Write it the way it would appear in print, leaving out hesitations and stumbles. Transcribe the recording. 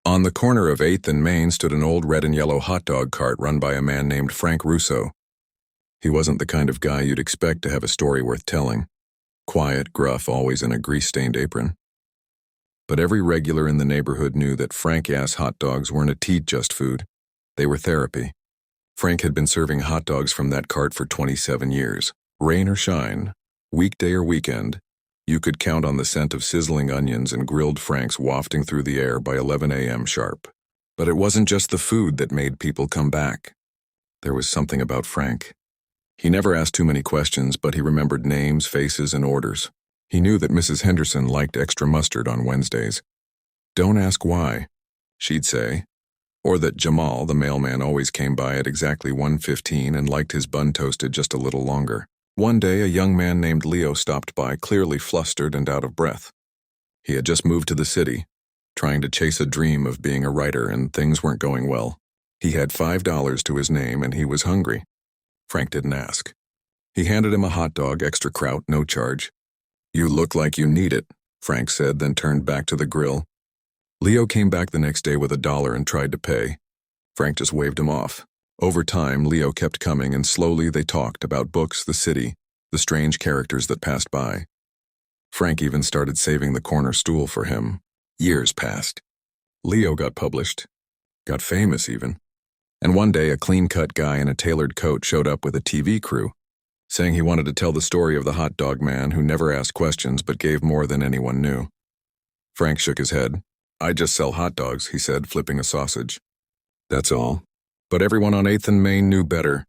On the corner of 8th and Main stood an old red and yellow hot dog cart run by a man named Frank Russo. He wasn't the kind of guy you'd expect to have a story worth telling. Quiet, gruff, always in a grease-stained apron. But every regular in the neighborhood knew that Frank-ass hot dogs weren't a teat-just food. They were therapy. Frank had been serving hot dogs from that cart for 27 years. Rain or shine, weekday or weekend, you could count on the scent of sizzling onions and grilled Franks wafting through the air by 11 a.m. sharp. But it wasn't just the food that made people come back. There was something about Frank. He never asked too many questions, but he remembered names, faces, and orders. He knew that Mrs. Henderson liked extra mustard on Wednesdays. "Don't ask why," she'd say. Or that Jamal, the mailman, always came by at exactly 1:15 and liked his bun toasted just a little longer. One day, a young man named Leo stopped by, clearly flustered and out of breath. He had just moved to the city, trying to chase a dream of being a writer, and things weren't going well. He had $5 to his name, and he was hungry. Frank didn't ask. He handed him a hot dog, extra kraut, no charge. "You look like you need it," Frank said, then turned back to the grill. Leo came back the next day with $1 and tried to pay. Frank just waved him off. Over time, Leo kept coming, and slowly they talked about books, the city, the strange characters that passed by. Frank even started saving the corner stool for him. Years passed. Leo got published, got famous even. And one day, a clean-cut guy in a tailored coat showed up with a TV crew, saying he wanted to tell the story of the hot dog man who never asked questions but gave more than anyone knew. Frank shook his head. "I just sell hot dogs," he said, flipping a sausage. "That's all." But everyone on 8th and Main knew better.